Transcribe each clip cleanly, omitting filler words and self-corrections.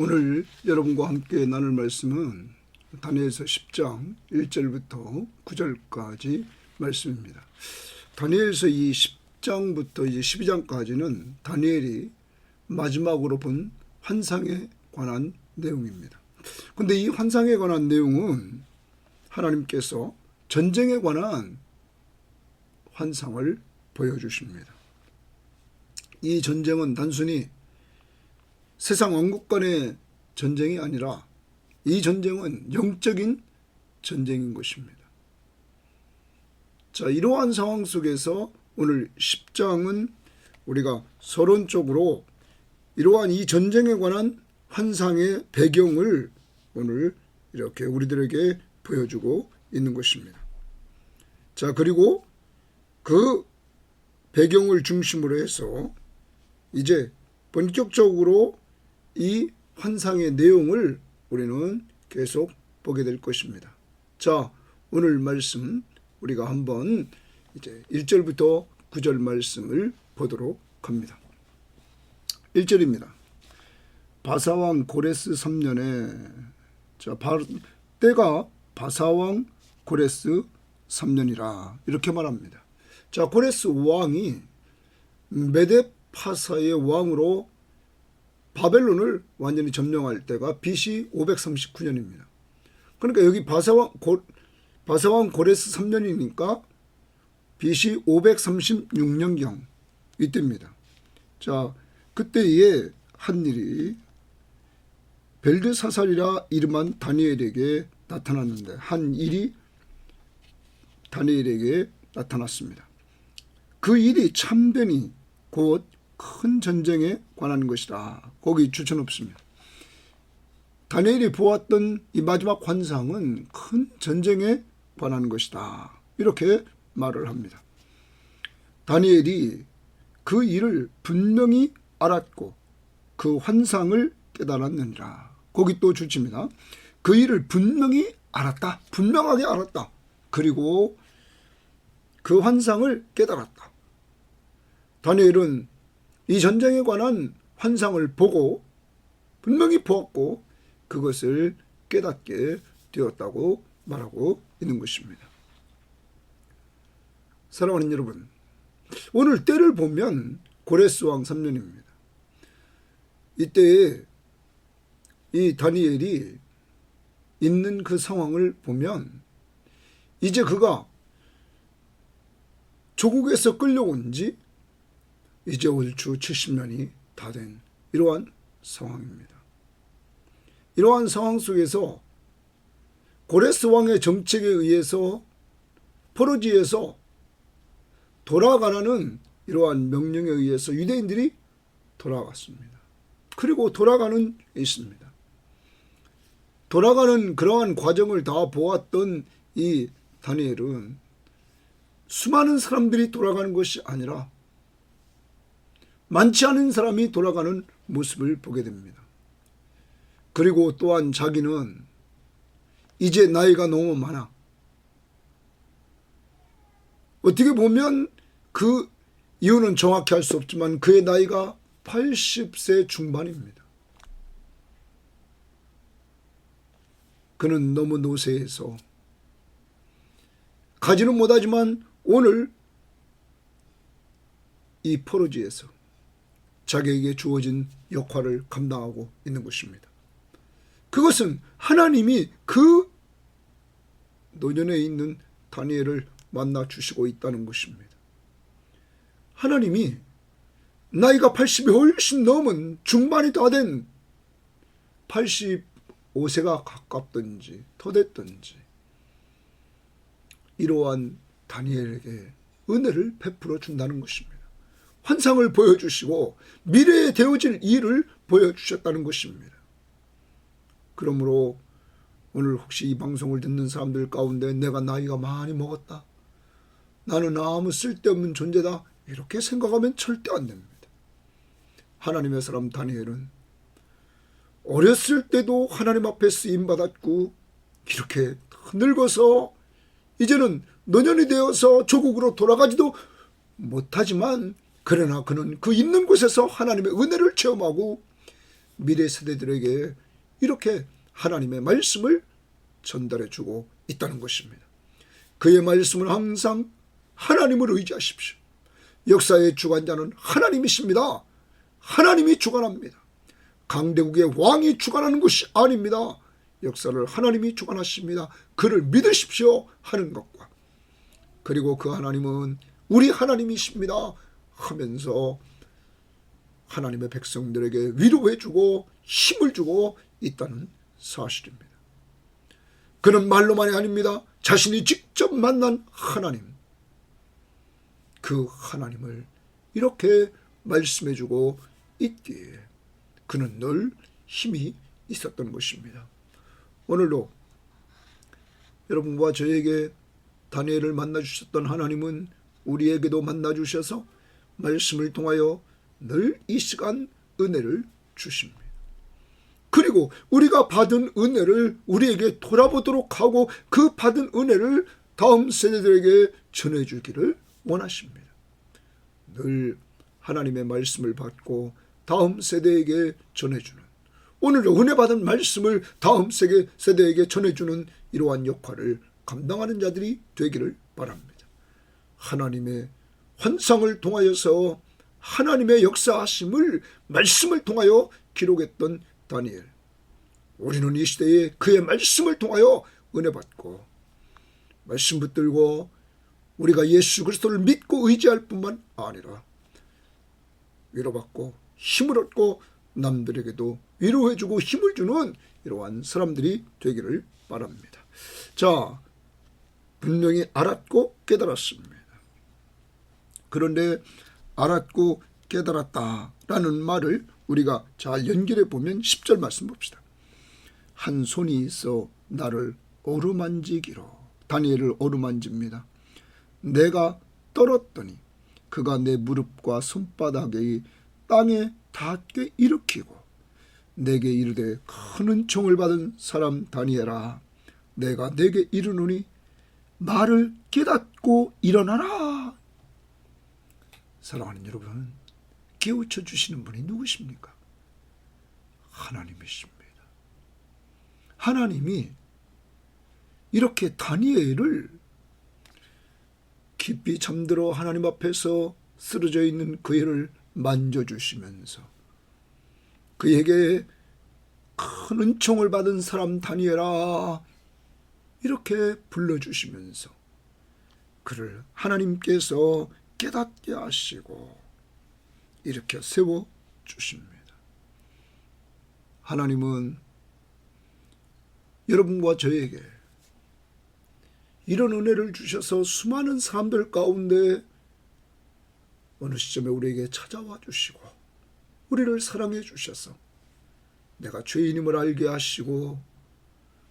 오늘 여러분과 함께 나눌 말씀은 다니엘서 10장 1절부터 9절까지 말씀입니다. 다니엘서 이 10장부터 이제 12장까지는 다니엘이 마지막으로 본 환상에 관한 내용입니다. 그런데 이 환상에 관한 내용은 하나님께서 전쟁에 관한 환상을 보여주십니다. 이 전쟁은 단순히 세상 왕국 간의 전쟁이 아니라 이 전쟁은 영적인 전쟁인 것입니다. 자, 이러한 상황 속에서 오늘 10장은 우리가 서론적으로 이러한 이 전쟁에 관한 환상의 배경을 오늘 이렇게 우리들에게 보여주고 있는 것입니다. 자, 그리고 그 배경을 중심으로 해서 이제 본격적으로 이 환상의 내용을 우리는 계속 보게 될 것입니다. 자, 오늘 말씀 우리가 한번 이제 1절부터 9절 말씀을 보도록 합니다. 1절입니다. 바사왕 고레스 3년에 때가 바사왕 고레스 3년이라 이렇게 말합니다. 자, 고레스 왕이 메데파사의 왕으로 바벨론을 완전히 점령할 때가 BC 539년입니다. 그러니까 여기 바사왕 고레스 3년이니까 BC 536년경 이때입니다. 자, 그때에 한 일이 벨드사살이라 이름한 다니엘에게 나타났는데 한 일이 다니엘에게 나타났습니다. 그 일이 참되니 곧 큰 전쟁에 관한 것이라. 거기 주천 없습니다. 다니엘이 보았던 이 마지막 환상은 큰 전쟁에 관한 것이다. 이렇게 말을 합니다. 다니엘이 그 일을 분명히 알았고 그 환상을 깨달았느니라. 거기 또 주칩니다. 그 일을 분명히 알았다. 분명하게 알았다. 그리고 그 환상을 깨달았다. 다니엘은 이 전쟁에 관한 환상을 보고 분명히 보았고 그것을 깨닫게 되었다고 말하고 있는 것입니다. 사랑하는 여러분, 오늘 때를 보면 고레스 왕 3년입니다. 이때에 이 다니엘이 있는 그 상황을 보면 이제 그가 조국에서 끌려온 지 이제 얼추 70년이 다 된 이러한 상황입니다. 이러한 상황 속에서 고레스 왕의 정책에 의해서 포로지에서 돌아가라는 이러한 명령에 의해서 유대인들이 돌아갔습니다. 그리고 돌아가는 있습니다. 돌아가는 그러한 과정을 다 보았던 이 다니엘은 수많은 사람들이 돌아가는 것이 아니라 많지 않은 사람이 돌아가는 모습을 보게 됩니다. 그리고 또한 자기는 이제 나이가 너무 많아. 어떻게 보면 그 이유는 정확히 알 수 없지만 그의 나이가 80세 중반입니다. 그는 너무 노쇠해서 가지는 못하지만 오늘 이 포로지에서 자기에게 주어진 역할을 감당하고 있는 것입니다. 그것은 하나님이 그 노년에 있는 다니엘을 만나 주시고 있다는 것입니다. 하나님이 나이가 80이 훨씬 넘은 중반이 다 된 85세가 가깝든지 더 됐든지 이러한 다니엘에게 은혜를 베풀어 준다는 것입니다. 환상을 보여주시고 미래에 되어질 일을 보여주셨다는 것입니다. 그러므로 오늘 혹시 이 방송을 듣는 사람들 가운데 내가 나이가 많이 먹었다, 나는 아무 쓸데없는 존재다, 이렇게 생각하면 절대 안 됩니다. 하나님의 사람 다니엘은 어렸을 때도 하나님 앞에 쓰임받았고 이렇게 늙어서 이제는 노년이 되어서 조국으로 돌아가지도 못하지만 그러나 그는 그 있는 곳에서 하나님의 은혜를 체험하고 미래 세대들에게 이렇게 하나님의 말씀을 전달해 주고 있다는 것입니다. 그의 말씀은 항상 하나님을 의지하십시오. 역사의 주관자는 하나님이십니다. 하나님이 주관합니다. 강대국의 왕이 주관하는 것이 아닙니다. 역사를 하나님이 주관하십니다. 그를 믿으십시오 하는 것과, 그리고 그 하나님은 우리 하나님이십니다 하면서 하나님의 백성들에게 위로해주고 힘을 주고 있다는 사실입니다. 그는 말로만이 아닙니다. 자신이 직접 만난 하나님, 그 하나님을 이렇게 말씀해주고 있기에 그는 늘 힘이 있었던 것입니다. 오늘도 여러분과 저에게 다니엘을 만나주셨던 하나님은 우리에게도 만나주셔서 말씀을 통하여 늘 이 시간 은혜를 주십니다. 그리고 우리가 받은 은혜를 우리에게 돌아보도록 하고 그 받은 은혜를 다음 세대들에게 전해주기를 원하십니다. 늘 하나님의 말씀을 받고 다음 세대에게 전해주는, 오늘도 은혜 받은 말씀을 다음 세대에게 전해주는 이러한 역할을 감당하는 자들이 되기를 바랍니다. 하나님의 환상을 통하여서 하나님의 역사하심을 말씀을 통하여 기록했던 다니엘, 우리는 이 시대에 그의 말씀을 통하여 은혜 받고 말씀 붙들고 우리가 예수 그리스도를 믿고 의지할 뿐만 아니라 위로받고 힘을 얻고 남들에게도 위로해주고 힘을 주는 이러한 사람들이 되기를 바랍니다. 자, 분명히 알았고 깨달았습니다. 그런데 알았고 깨달았다라는 말을 우리가 잘 연결해 보면 10절 말씀 봅시다. 한 손이 있어 나를 어루만지기로, 다니엘을 어루만집니다. 내가 떨었더니 그가 내 무릎과 손바닥이 땅에 닿게 일으키고 내게 이르되, 큰 은총을 받은 사람 다니엘아, 내가 내게 이르노니 말을 깨닫고 일어나라. 사랑하는 여러분, 깨우쳐 주시는 분이 누구십니까? 하나님이십니다. 하나님이 이렇게 다니엘을 깊이 잠들어 하나님 앞에서 쓰러져 있는 그를 만져주시면서 그에게 큰 은총을 받은 사람 다니엘아 이렇게 불러주시면서 그를 하나님께서 깨닫게 하시고 일으켜 세워주십니다. 하나님은 여러분과 저에게 이런 은혜를 주셔서 수많은 사람들 가운데 어느 시점에 우리에게 찾아와 주시고 우리를 사랑해 주셔서 내가 죄인임을 알게 하시고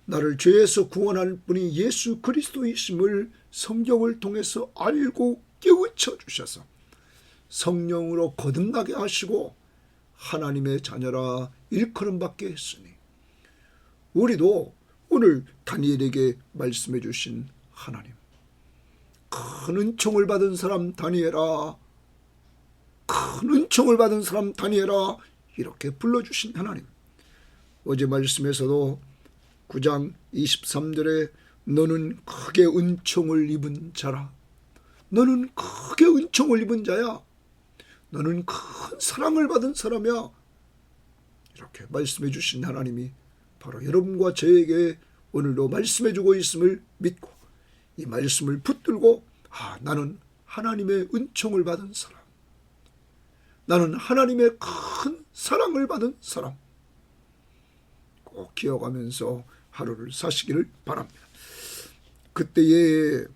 나를 죄에서 구원할 분이 예수 그리스도이심을 성경을 통해서 알고 깨우쳐 주셔서 성령으로 거듭나게 하시고 하나님의 자녀라 일컬음 받게 했으니 우리도 오늘 다니엘에게 말씀해 주신 하나님, 큰 은총을 받은 사람 다니엘아, 큰 은총을 받은 사람 다니엘아 이렇게 불러주신 하나님, 어제 말씀에서도 9장 23절에 너는 크게 은총을 입은 자라, 너는 크게 은총을 입은 자야, 너는 큰 사랑을 받은 사람이야, 이렇게 말씀해 주신 하나님이 바로 여러분과 저에게 오늘도 말씀해 주고 있음을 믿고 이 말씀을 붙들고 나는 하나님의 은총을 받은 사람, 나는 하나님의 큰 사랑을 받은 사람 꼭 기억하면서 하루를 사시기를 바랍니다. 그때에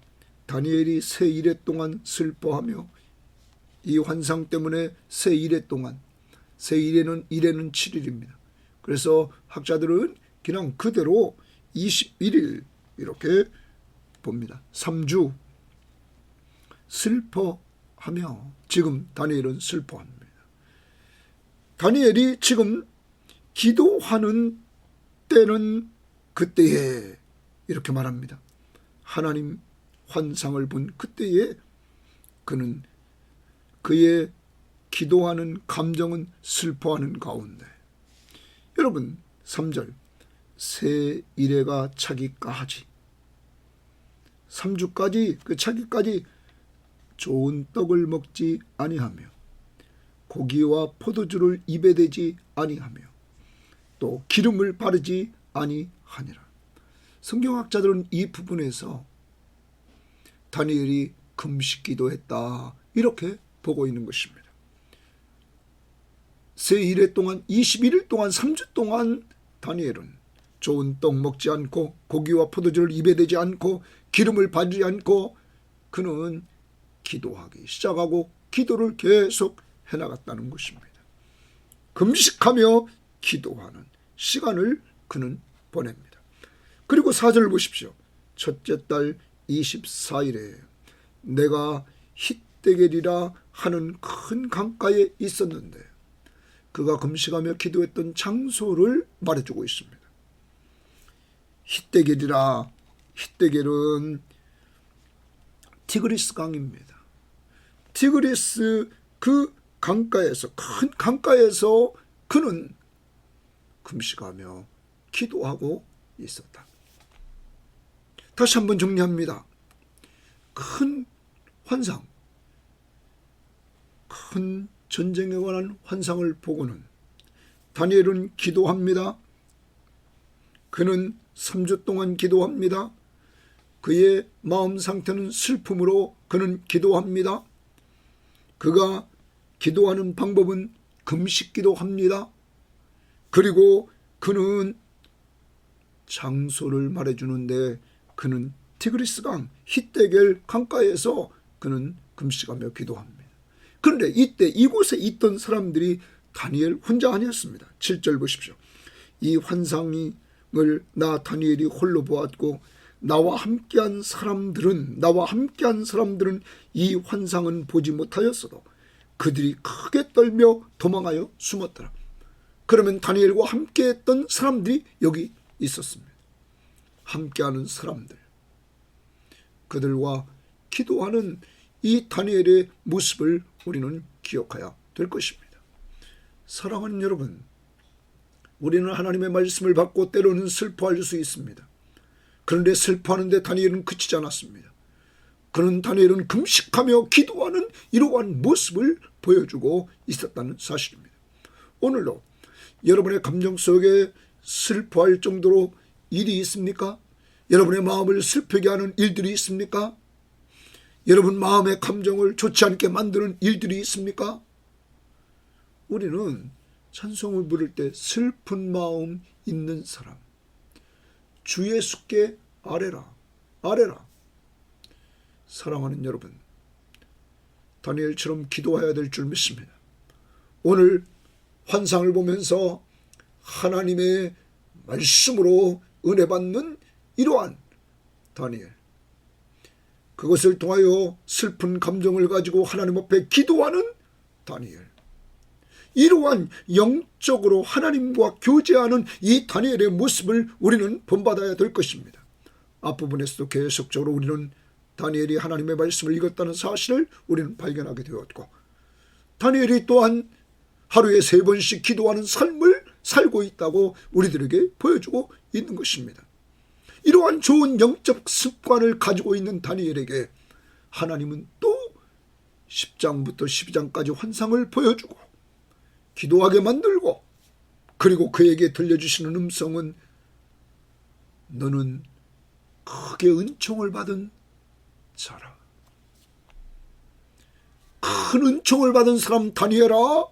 다니엘이 새 이래 동안 슬퍼하며 이 환상 때문에 새 이래 동안, 새 이래는 7일입니다. 그래서 학자들은 그냥 그대로 21일 이렇게 봅니다. 3주 슬퍼하며 지금 다니엘은 슬퍼합니다. 다니엘이 지금 기도하는 때는 그때에 이렇게 말합니다. 하나님 환상을 본 그때에 그는 그의 기도하는 감정은 슬퍼하는 가운데 여러분 3절 새 이래가 차기까지 3주까지 그 차기까지 좋은 떡을 먹지 아니하며 고기와 포도주를 입에 대지 아니하며 또 기름을 바르지 아니하니라. 성경학자들은 이 부분에서 다니엘이 금식기도했다 이렇게 보고 있는 것입니다. 새 이래 동안 21일 동안 3주 동안 다니엘은 좋은 떡 먹지 않고 고기와 포도주를 입에 대지 않고 기름을 바르지 않고 그는 기도하기 시작하고 기도를 계속 해나갔다는 것입니다. 금식하며 기도하는 시간을 그는 보냅니다. 그리고 4절을 보십시오. 첫째 달 24일에 내가 힛데겔이라 하는 큰 강가에 있었는데 그가 금식하며 기도했던 장소를 말해주고 있습니다. 힛데겔이라, 힛데겔은 티그리스 강입니다. 티그리스 그 강가에서, 큰 강가에서 그는 금식하며 기도하고 있었다. 다시 한번 정리합니다. 큰 환상, 큰 전쟁에 관한 환상을 보고는 다니엘은 기도합니다. 그는 3주 동안 기도합니다. 그의 마음 상태는 슬픔으로 그는 기도합니다. 그가 기도하는 방법은 금식 기도합니다. 그리고 그는 장소를 말해주는데 그는 티그리스 강, 힛데겔 강가에서 그는 금식하며 기도합니다. 그런데 이때 이곳에 있던 사람들이 다니엘 혼자 아니었습니다. 7절 보십시오. 이 환상을 나 다니엘이 홀로 보았고 나와 함께한 사람들은 이 환상은 보지 못하였어도 그들이 크게 떨며 도망하여 숨었더라. 그러면 다니엘과 함께했던 사람들이 여기 있었습니다. 함께하는 사람들, 그들과 기도하는 이 다니엘의 모습을 우리는 기억해야 될 것입니다. 사랑하는 여러분, 우리는 하나님의 말씀을 받고 때로는 슬퍼할 수 있습니다. 그런데 슬퍼하는데 다니엘은 그치지 않았습니다. 그는 다니엘은 금식하며 기도하는 이러한 모습을 보여주고 있었다는 사실입니다. 오늘도 여러분의 감정 속에 슬퍼할 정도로 일이 있습니까? 여러분의 마음을 슬프게 하는 일들이 있습니까? 여러분 마음의 감정을 좋지 않게 만드는 일들이 있습니까? 우리는 찬송을 부를 때 슬픈 마음 있는 사람, 주 예수께 아뢰라. 사랑하는 여러분, 다니엘처럼 기도해야 될 줄 믿습니다. 오늘 환상을 보면서 하나님의 말씀으로 은혜 받는 이러한 다니엘, 그것을 통하여 슬픈 감정을 가지고 하나님 앞에 기도하는 다니엘, 이러한 영적으로 하나님과 교제하는 이 다니엘의 모습을 우리는 본받아야 될 것입니다. 앞부분에서도 계속적으로 우리는 다니엘이 하나님의 말씀을 읽었다는 사실을 우리는 발견하게 되었고, 다니엘이 또한 하루에 3번씩 기도하는 삶을 살고 있다고 우리들에게 보여주고 있는 것입니다. 이러한 좋은 영적 습관을 가지고 있는 다니엘에게 하나님은 또 10장부터 12장까지 환상을 보여주고 기도하게 만들고, 그리고 그에게 들려주시는 음성은 너는 크게 은총을 받은 자라. 큰 은총을 받은 사람 다니엘아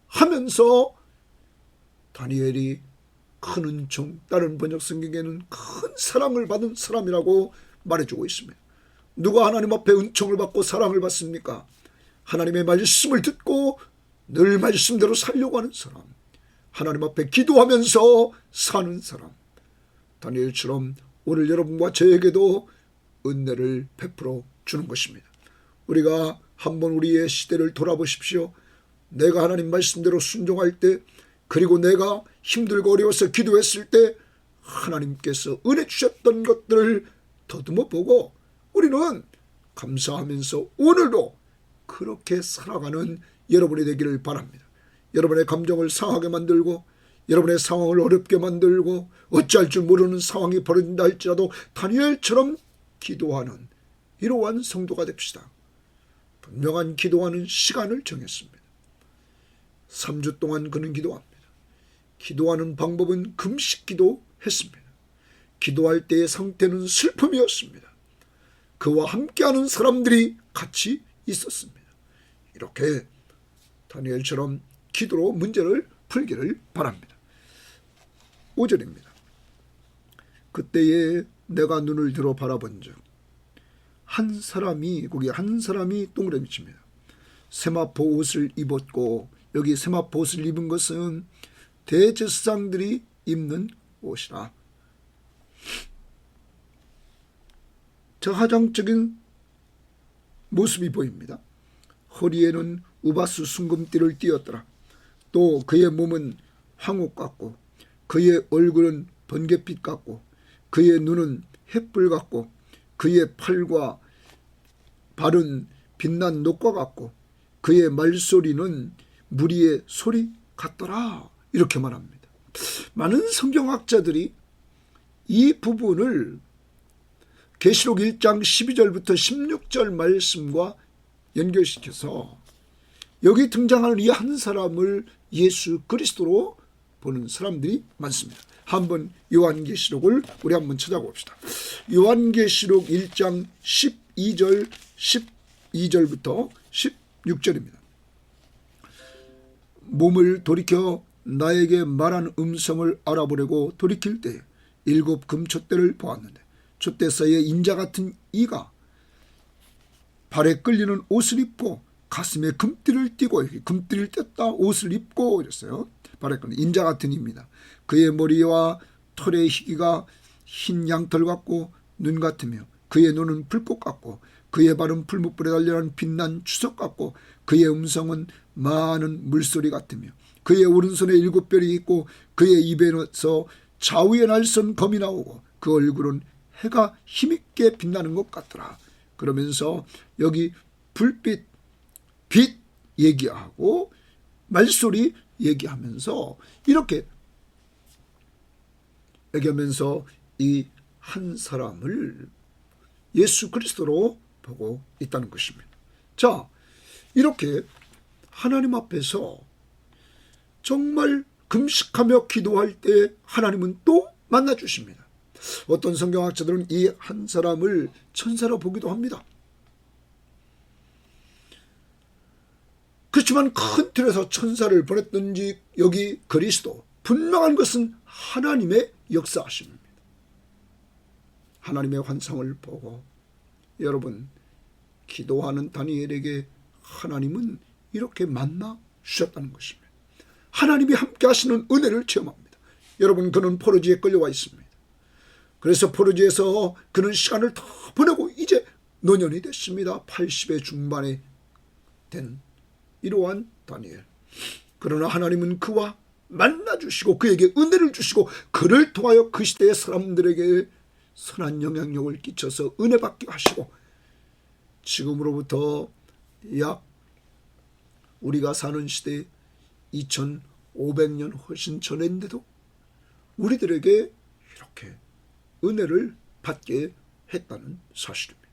하면서 다니엘이 큰 은총, 다른 번역 성경에는 큰 사랑을 받은 사람이라고 말해주고 있습니다. 누가 하나님 앞에 은총을 받고 사랑을 받습니까? 하나님의 말씀을 듣고 늘 말씀대로 살려고 하는 사람, 하나님 앞에 기도하면서 사는 사람, 다니엘처럼 오늘 여러분과 저에게도 은혜를 베풀어 주는 것입니다. 우리가 한번 우리의 시대를 돌아보십시오. 내가 하나님 말씀대로 순종할 때, 그리고 내가 힘들고 어려워서 기도했을 때 하나님께서 은혜 주셨던 것들을 더듬어 보고 우리는 감사하면서 오늘도 그렇게 살아가는 여러분이 되기를 바랍니다. 여러분의 감정을 상하게 만들고 여러분의 상황을 어렵게 만들고 어찌할 줄 모르는 상황이 벌어진다 할지라도 다니엘처럼 기도하는 이러한 성도가 됩시다. 분명한 기도하는 시간을 정했습니다. 3주 동안 그는 기도합니다. 기도하는 방법은 금식기도 했습니다. 기도할 때의 상태는 슬픔이었습니다. 그와 함께하는 사람들이 같이 있었습니다. 이렇게 다니엘처럼 기도로 문제를 풀기를 바랍니다. 5절입니다. 그때에 내가 눈을 들어 바라본즉 한 사람이, 거기 한 사람이 동그라미 칩니다. 세마포 옷을 입었고, 여기 세마포 옷을 입은 것은 대제사장들이 입는 옷이라. 저하장적인 모습이 보입니다. 허리에는 우바스 순금띠를 띠었더라. 또 그의 몸은 황옥 같고 그의 얼굴은 번갯빛 같고 그의 눈은 햇불 같고 그의 팔과 발은 빛난 녹과 같고 그의 말소리는 무리의 소리 같더라. 이렇게 말합니다. 많은 성경학자들이 이 부분을 계시록 1장 12절부터 16절 말씀과 연결시켜서 여기 등장하는 이 한 사람을 예수 그리스도로 보는 사람들이 많습니다. 한번 요한계시록을 우리 한번 찾아봅시다. 요한계시록 1장 12절부터 16절입니다. 몸을 돌이켜 나에게 말한 음성을 알아보려고 돌이킬 때 7 금촛대를 보았는데 촛대 사이에 인자 같은 이가 발에 끌리는 옷을 입고 가슴에 금띠를 띠고, 금띠를 뗐다 옷을 입고 이랬어요. 발에 끌리는 인자 같은 이입니다. 그의 머리와 털의 희기가 흰 양털 같고 눈 같으며 그의 눈은 불꽃 같고 그의 발은 풀무불에 달려난 빛난 주석 같고 그의 음성은 많은 물소리 같으며 그의 오른손에 7별이 있고 그의 입에서 좌우에 날선 검이 나오고 그 얼굴은 해가 힘있게 빛나는 것 같더라. 그러면서 여기 불빛, 빛 얘기하고 말소리 얘기하면서 이렇게 얘기하면서 이 한 사람을 예수 그리스도로 보고 있다는 것입니다. 자, 이렇게 하나님 앞에서 정말 금식하며 기도할 때 하나님은 또 만나주십니다. 어떤 성경학자들은 이 한 사람을 천사로 보기도 합니다. 그렇지만 큰 틀에서 천사를 보냈든지 여기 그리스도, 분명한 것은 하나님의 역사하심입니다. 하나님의 환상을 보고 여러분 기도하는 다니엘에게 하나님은 이렇게 만나 주셨다는 것입니다. 하나님이 함께 하시는 은혜를 체험합니다. 여러분 그는 포로지에 끌려와 있습니다. 그래서 포로지에서 그는 시간을 다 보내고 이제 노년이 됐습니다. 80의 중반에 된 이러한 다니엘. 그러나 하나님은 그와 만나주시고 그에게 은혜를 주시고 그를 통하여 그 시대의 사람들에게 선한 영향력을 끼쳐서 은혜 받게 하시고 지금으로부터 약 우리가 사는 시대 2500년 훨씬 전인데도 우리들에게 이렇게 은혜를 받게 했다는 사실입니다.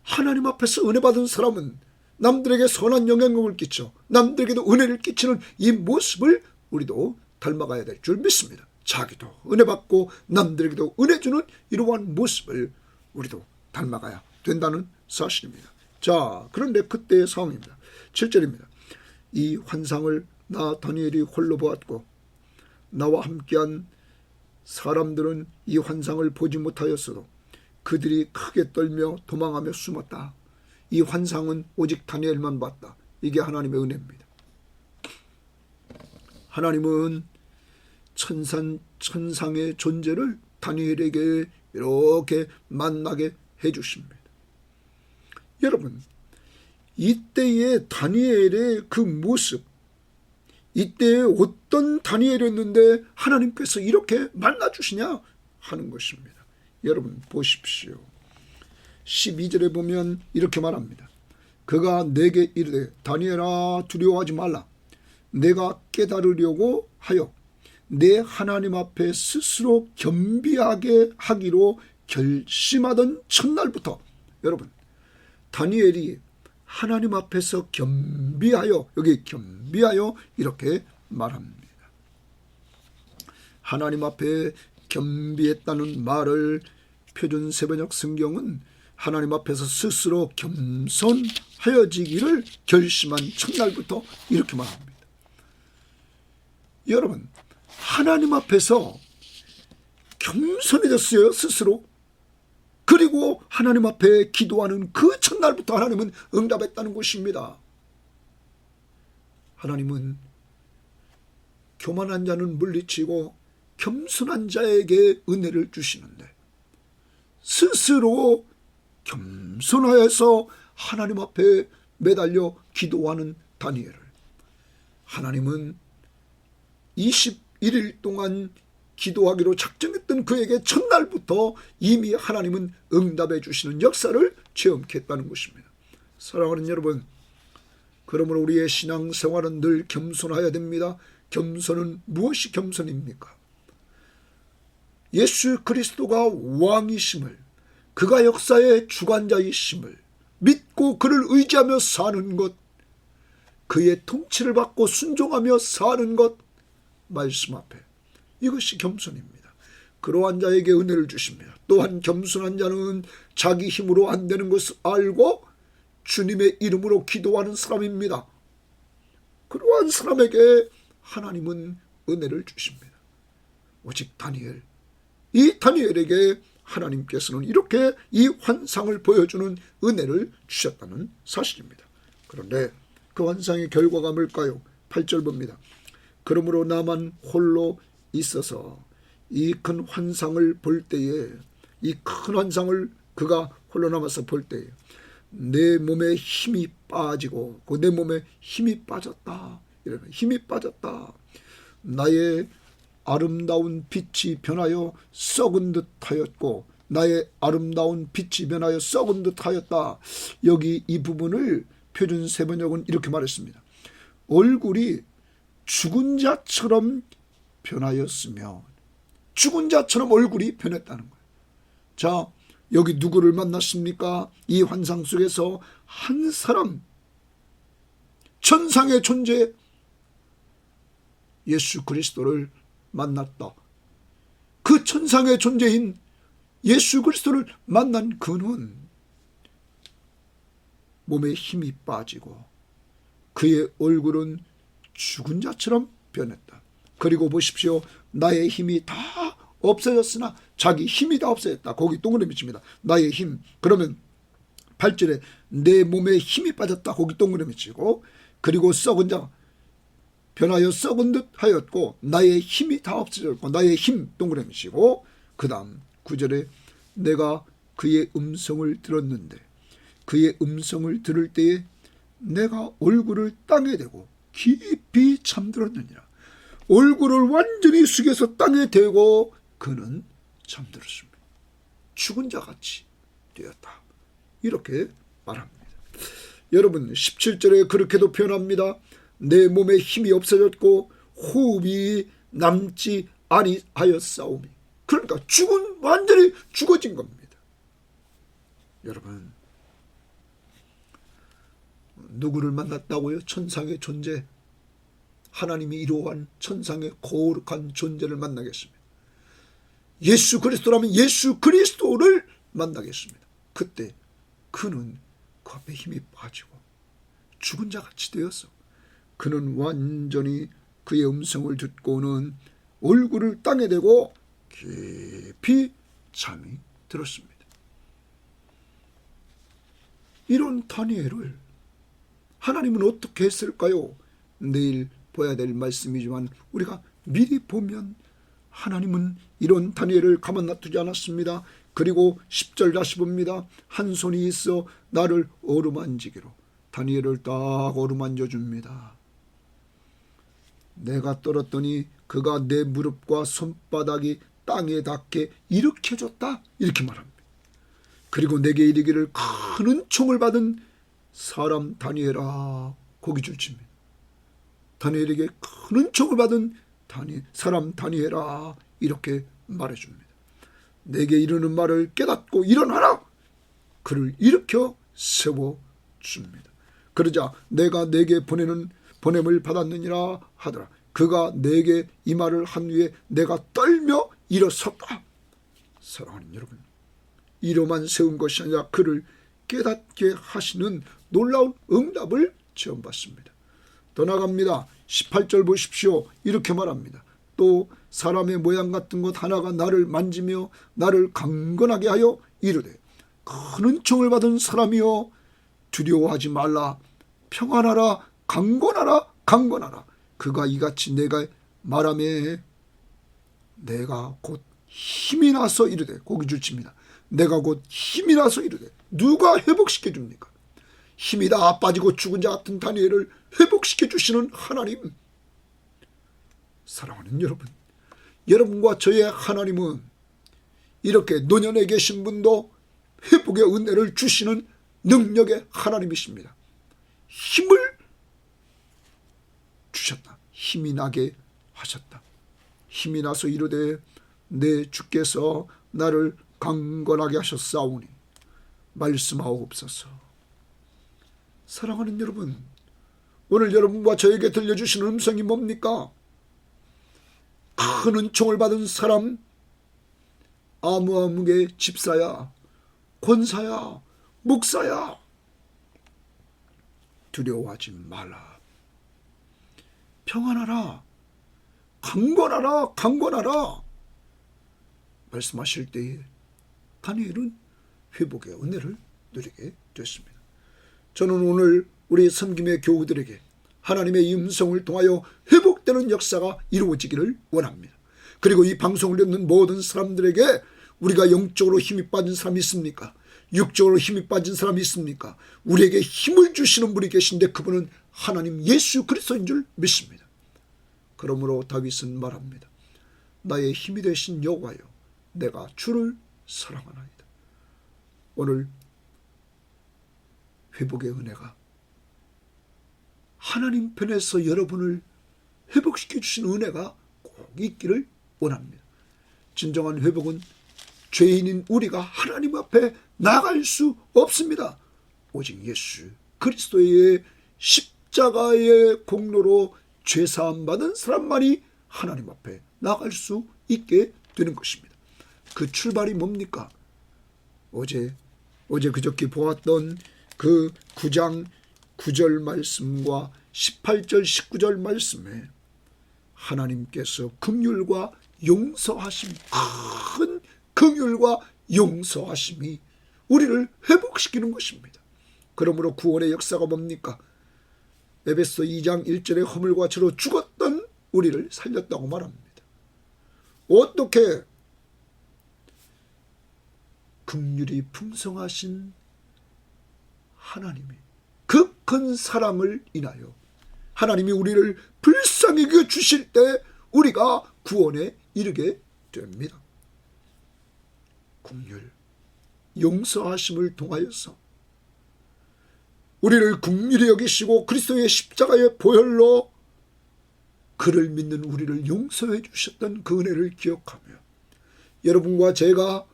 하나님 앞에서 은혜 받은 사람은 남들에게 선한 영향력을 끼쳐 남들에게도 은혜를 끼치는 이 모습을 우리도 닮아가야 될 줄 믿습니다. 자기도 은혜 받고 남들에게도 은혜 주는 이러한 모습을 우리도 닮아가야 된다는 사실입니다. 자, 그런데 그때의 상황입니다. 7절입니다. 이 환상을 나 다니엘이 홀로 보았고 나와 함께한 사람들은 이 환상을 보지 못하였어도 그들이 크게 떨며 도망하며 숨었다. 이 환상은 오직 다니엘만 봤다. 이게 하나님의 은혜입니다. 하나님은 천상의 존재를 다니엘에게 이렇게 만나게 해주십니다. 여러분, 이때의 다니엘의 그 모습, 이때에 어떤 다니엘이었는데 하나님께서 이렇게 만나주시냐 하는 것입니다. 여러분 보십시오. 12절에 보면 이렇게 말합니다. 그가 내게 이르되 다니엘아 두려워하지 말라. 내가 깨달으려고 하여 내 하나님 앞에 스스로 겸비하게 하기로 결심하던 첫날부터, 여러분, 다니엘이 하나님 앞에서 겸비하여, 여기 겸비하여 이렇게 말합니다. 하나님 앞에 겸비했다는 말을 표준 세번역 성경은 하나님 앞에서 스스로 겸손하여지기를 결심한 첫날부터 이렇게 말합니다. 여러분, 하나님 앞에서 겸손해졌어요, 스스로. 그리고 하나님 앞에 기도하는 그 첫날부터 하나님은 응답했다는 것입니다. 하나님은 교만한 자는 물리치고 겸손한 자에게 은혜를 주시는데, 스스로 겸손하여서 하나님 앞에 매달려 기도하는 다니엘을 하나님은 21일 동안 기도하기로 작정했던 그에게 첫날부터 이미 하나님은 응답해 주시는 역사를 체험케 했다는 것입니다. 사랑하는 여러분, 그러므로 우리의 신앙생활은 늘 겸손해야 됩니다. 겸손은 무엇이 겸손입니까? 예수 그리스도가 왕이심을, 그가 역사의 주관자이심을 믿고 그를 의지하며 사는 것, 그의 통치를 받고 순종하며 사는 것, 말씀 앞에, 이것이 겸손입니다. 그러한 자에게 은혜를 주십니다. 또한 겸손한 자는 자기 힘으로 안 되는 것을 알고 주님의 이름으로 기도하는 사람입니다. 그러한 사람에게 하나님은 은혜를 주십니다. 오직 다니엘, 이 다니엘에게 하나님께서는 이렇게 이 환상을 보여주는 은혜를 주셨다는 사실입니다. 그런데 그 환상의 결과가 뭘까요? 8절 봅니다. 그러므로 나만 홀로 있어서 이 큰 환상을 볼 때에, 이 큰 환상을 그가 홀로 남아서 볼 때에 내 몸에 힘이 빠지고, 내 몸에 힘이 빠졌다. 이러면 힘이 빠졌다. 나의 아름다운 빛이 변하여 썩은 듯 하였고, 나의 아름다운 빛이 변하여 썩은 듯 하였다. 여기 이 부분을 표준 세번역은 이렇게 말했습니다. 얼굴이 죽은 자처럼 변하였으며, 죽은 자처럼 얼굴이 변했다는 거예요. 자, 여기 누구를 만났습니까? 이 환상 속에서 한 사람, 천상의 존재 예수 그리스도를 만났다. 그 천상의 존재인 예수 그리스도를 만난 그는 몸에 힘이 빠지고 그의 얼굴은 죽은 자처럼 변했다. 그리고 보십시오. 나의 힘이 다 없어졌으나 자기 힘이 다 없어졌다. 거기 동그라미 칩니다. 나의 힘. 그러면 8절에 내 몸에 힘이 빠졌다. 거기 동그라미 치고, 그리고 썩은 자, 변하여 썩은 듯 하였고 나의 힘이 다 없어졌고, 나의 힘 동그라미 치고, 그 다음 9절에 내가 그의 음성을 들었는데 그의 음성을 들을 때에 내가 얼굴을 땅에 대고 깊이 잠들었느니라. 얼굴을 완전히 숙여서 땅에 대고 그는 잠들었습니다. 죽은 자같이 되었다. 이렇게 말합니다. 여러분, 17절에 그렇게도 표현합니다. 내 몸에 힘이 없어졌고 호흡이 남지 아니하였사오니. 그러니까 완전히 죽어진 겁니다. 여러분, 누구를 만났다고요? 천상의 존재, 하나님이 이루어한 천상의 거룩한 존재를 만나겠습니다. 예수 그리스도라면 예수 그리스도를 만나겠습니다. 그때 그는 그 앞에 힘이 빠지고 죽은 자같이 되었어. 그는 완전히 그의 음성을 듣고는 얼굴을 땅에 대고 깊이 잠이 들었습니다. 이런 다니엘을 하나님은 어떻게 했을까요? 내일 봐야 될 말씀이지만 우리가 미리 보면 하나님은 이런 다니엘을 가만 놔두지 않았습니다. 그리고 10절 다시 봅니다. 한 손이 있어 나를 어루만지기로 다니엘을 딱 어루만져 줍니다. 내가 떨었더니 그가 내 무릎과 손바닥이 땅에 닿게 일으켜줬다. 이렇게 말합니다. 그리고 내게 이르기를 큰 은총을 받은 사람 다니엘아, 거기 줄칩니다. 다니엘에게 큰 은총을 받은 사람 다니엘아 이렇게 말해줍니다. 내게 이르는 말을 깨닫고 일어나라. 그를 일으켜 세워줍니다. 그러자 내가 내게 보냄을 받았느니라 하더라. 그가 내게 이 말을 한 후에 내가 떨며 일어섰다. 사랑하는 여러분, 이로만 세운 것이 아니라 그를 깨닫게 하시는 놀라운 응답을 체험받습니다. 더 나갑니다. 18절 보십시오. 이렇게 말합니다. 또 사람의 모양 같은 것 하나가 나를 만지며 나를 강건하게 하여 이르되 큰 은총을 받은 사람이여 두려워하지 말라. 평안하라. 강건하라. 강건하라. 그가 이같이 내가 말하매 내가 곧 힘이 나서 이르되, 고기 줄칩니다. 내가 곧 힘이 나서 이르되. 누가 회복시켜 줍니까? 힘이 다 빠지고 죽은 자 같은 다니엘을 회복시켜 주시는 하나님. 사랑하는 여러분, 여러분과 저의 하나님은 이렇게 노년에 계신 분도 회복의 은혜를 주시는 능력의 하나님이십니다. 힘을 주셨다. 힘이 나게 하셨다. 힘이 나서 이르되 내 주께서 나를 강건하게 하셨사오니 말씀하옵소서. 사랑하는 여러분, 오늘 여러분과 저에게 들려주시는 음성이 뭡니까? 큰 은총을 받은 사람, 아무아무의 집사야, 권사야, 목사야, 두려워하지 말라. 평안하라. 강건하라. 강건하라. 말씀하실 때에 다니엘은 회복의 은혜를 누리게 됐습니다. 저는 오늘 우리 섬김의 교우들에게 하나님의 음성을 통하여 회복되는 역사가 이루어지기를 원합니다. 그리고 이 방송을 듣는 모든 사람들에게 우리가 영적으로 힘이 빠진 사람이 있습니까? 육적으로 힘이 빠진 사람이 있습니까? 우리에게 힘을 주시는 분이 계신데 그분은 하나님 예수 그리스도인 줄 믿습니다. 그러므로 다윗은 말합니다. 나의 힘이 되신 여호와여, 내가 주를 사랑하나이다. 오늘 회복의 은혜가 하나님 편에서 여러분을 회복시켜 주신 은혜가 꼭 있기를 원합니다. 진정한 회복은 죄인인 우리가 하나님 앞에 나갈 수 없습니다. 오직 예수 그리스도의 십자가의 공로로 죄사함 받은 사람만이 하나님 앞에 나갈 수 있게 되는 것입니다. 그 출발이 뭡니까? 어제 그저께 보았던 그 9장 9절 말씀과 18절 19절 말씀에 하나님께서 긍휼과 용서하심, 큰 긍휼과 용서하심이 우리를 회복시키는 것입니다. 그러므로 구원의 역사가 뭡니까? 에베소 2장 1절에 허물과 죄로 죽었던 우리를 살렸다고 말합니다. 어떻게? 긍휼이 풍성하신 하나님이 그 큰 사랑을 인하여 하나님이 우리를 불쌍히 여겨 주실 때 우리가 구원에 이르게 됩니다. 긍휼, 용서하심을 통하여서 우리를 긍휼히 여기시고 그리스도의 십자가의 보혈로 그를 믿는 우리를 용서해 주셨던 그 은혜를 기억하며 여러분과 제가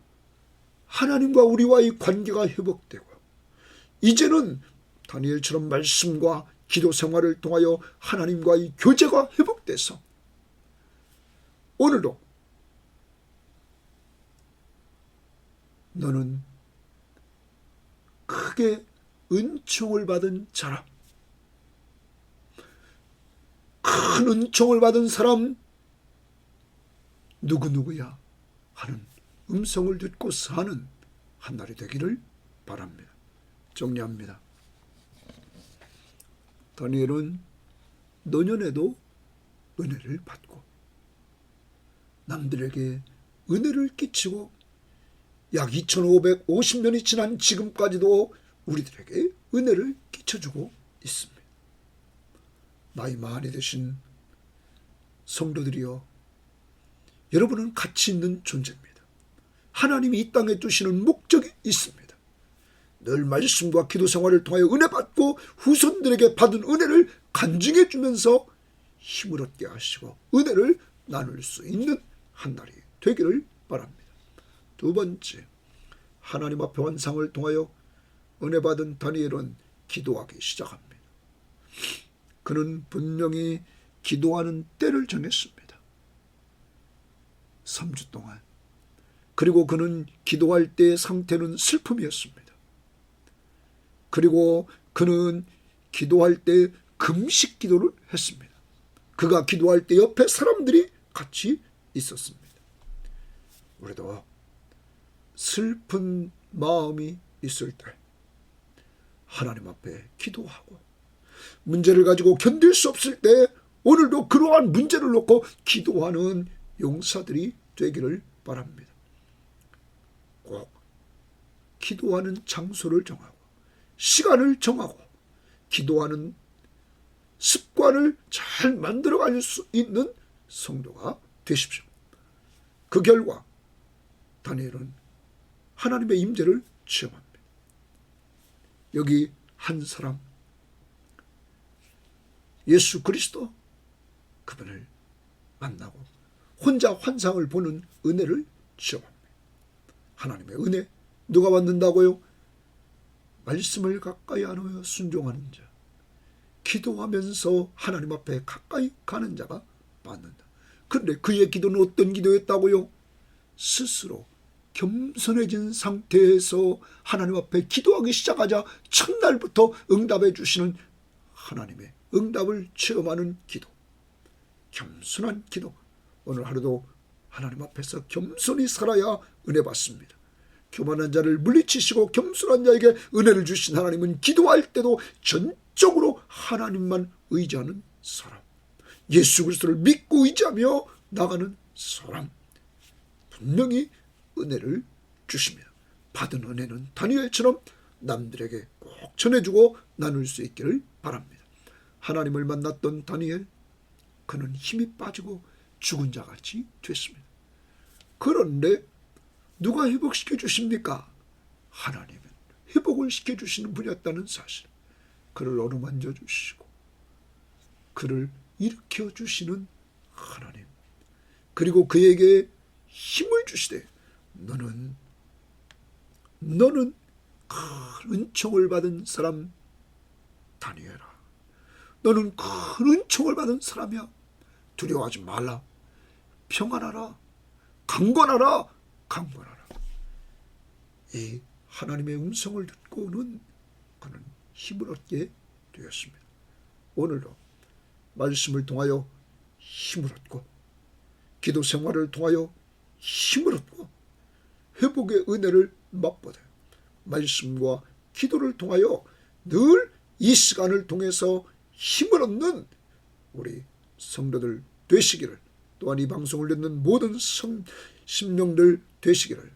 하나님과 우리와의 관계가 회복되고 이제는 다니엘처럼 말씀과 기도 생활을 통하여 하나님과의 교제가 회복돼서 오늘도 너는 크게 은총을 받은 자라, 큰 은총을 받은 사람 누구누구야 하는 음성을 듣고 사는 한날이 되기를 바랍니다. 정리합니다. 다니엘은 노년에도 은혜를 받고 남들에게 은혜를 끼치고 약 2550년이 지난 지금까지도 우리들에게 은혜를 끼쳐주고 있습니다. 나이 많이 드신 성도들이여, 여러분은 가치 있는 존재입니다. 하나님이 이 땅에 두시는 목적이 있습니다. 늘 말씀과 기도 생활을 통하여 은혜 받고 후손들에게 받은 은혜를 간증해 주면서 힘을 얻게 하시고 은혜를 나눌 수 있는 한 날이 되기를 바랍니다. 두 번째, 하나님 앞에 환상을 통하여 은혜 받은 다니엘은 기도하기 시작합니다. 그는 분명히 기도하는 때를 정했습니다. 3주 동안. 그리고 그는 기도할 때의 상태는 슬픔이었습니다. 그리고 그는 기도할 때 금식 기도를 했습니다. 그가 기도할 때 옆에 사람들이 같이 있었습니다. 우리도 슬픈 마음이 있을 때 하나님 앞에 기도하고, 문제를 가지고 견딜 수 없을 때 오늘도 그러한 문제를 놓고 기도하는 용사들이 되기를 바랍니다. 꼭 기도하는 장소를 정하고 시간을 정하고 기도하는 습관을 잘 만들어갈 수 있는 성도가 되십시오. 그 결과 다니엘은 하나님의 임재를 체험합니다. 여기 한 사람, 예수 그리스도, 그분을 만나고 혼자 환상을 보는 은혜를 체험합니다. 하나님의 은혜, 누가 받는다고요? 말씀을 가까이 하며 순종하는 자, 기도하면서 하나님 앞에 가까이 가는 자가 받는다. 그런데 그의 기도는 어떤 기도였다고요? 스스로 겸손해진 상태에서 하나님 앞에 기도하기 시작하자 첫날부터 응답해 주시는 하나님의 응답을 체험하는 기도, 겸손한 기도. 오늘 하루도 하나님 앞에서 겸손히 살아야 은혜 받습니다. 교만한 자를 물리치시고 겸손한 자에게 은혜를 주신 하나님은 기도할 때도 전적으로 하나님만 의지하는 사람, 예수 그리스도를 믿고 의지하며 나가는 사람, 분명히 은혜를 주십니다. 받은 은혜는 다니엘처럼 남들에게 꼭 전해주고 나눌 수 있기를 바랍니다. 하나님을 만났던 다니엘, 그는 힘이 빠지고 죽은 자같이 됐습니다. 그런데 누가 회복시켜 주십니까? 하나님은 회복을 시켜주시는 분이었다는 사실, 그를 어루만져 주시고 그를 일으켜 주시는 하나님, 그리고 그에게 힘을 주시되 너는 큰 은총을 받은 사람 다니엘아, 너는 큰 은총을 받은 사람이야. 두려워하지 말라. 평안하라. 강건하라. 강건하라. 이 하나님의 음성을 듣고는 그는 힘을 얻게 되었습니다. 오늘도 말씀을 통하여 힘을 얻고, 기도 생활을 통하여 힘을 얻고, 회복의 은혜를 맛보되 말씀과 기도를 통하여 늘 이 시간을 통해서 힘을 얻는 우리 성도들 되시기를, 또한 이 방송을 듣는 모든 심령들 되시기를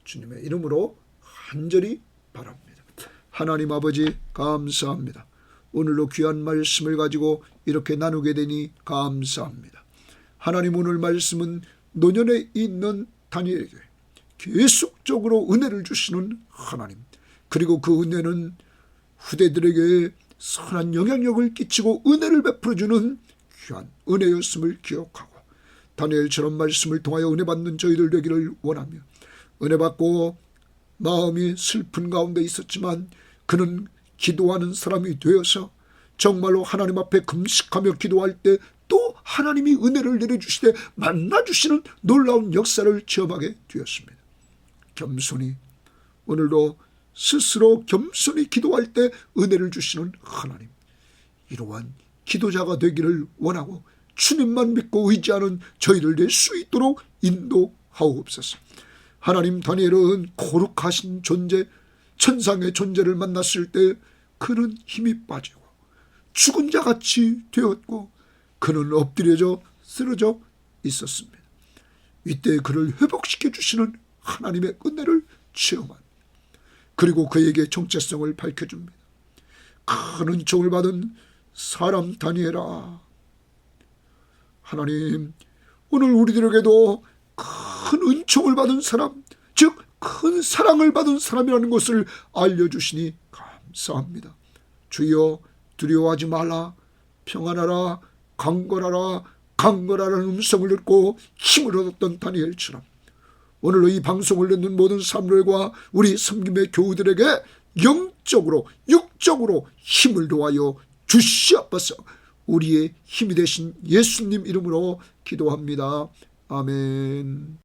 주님의 이름으로 간절히 바랍니다. 하나님 아버지, 감사합니다. 오늘도 귀한 말씀을 가지고 이렇게 나누게 되니 감사합니다. 하나님, 오늘 말씀은 노년에 있는 다니엘에게 계속적으로 은혜를 주시는 하나님, 그리고 그 은혜는 후대들에게 선한 영향력을 끼치고 은혜를 베풀어주는 귀한 은혜였음을 기억하고, 다니엘처럼 말씀을 통하여 은혜 받는 저희들 되기를 원하며, 은혜 받고 마음이 슬픈 가운데 있었지만 그는 기도하는 사람이 되어서 정말로 하나님 앞에 금식하며 기도할 때 또 하나님이 은혜를 내려주시되 만나주시는 놀라운 역사를 체험하게 되었습니다. 겸손히, 오늘도 스스로 겸손히 기도할 때 은혜를 주시는 하나님, 이러한 기도자가 되기를 원하고 주님만 믿고 의지하는 저희들 될 수 있도록 인도하옵소서. 하나님, 다니엘은 거룩하신 존재, 천상의 존재를 만났을 때 그는 힘이 빠지고 죽은 자같이 되었고 그는 엎드려져 쓰러져 있었습니다. 이때 그를 회복시켜 주시는 하나님의 은혜를 체험한, 그리고 그에게 정체성을 밝혀줍니다. 큰 은총을 받은 사람 다니엘아, 하나님, 오늘 우리들에게도 큰 은총을 받은 사람, 즉 큰 사랑을 받은 사람이라는 것을 알려주시니 감사합니다. 주여, 두려워하지 말라. 평안하라. 강건하라 강건하라는 음성을 듣고 힘을 얻었던 다니엘처럼 오늘로 이 방송을 듣는 모든 사람들과 우리 섬김의 교우들에게 영적으로 육적으로 힘을 도하여 주시옵소서. 우리의 힘이 되신 예수님 이름으로 기도합니다. 아멘.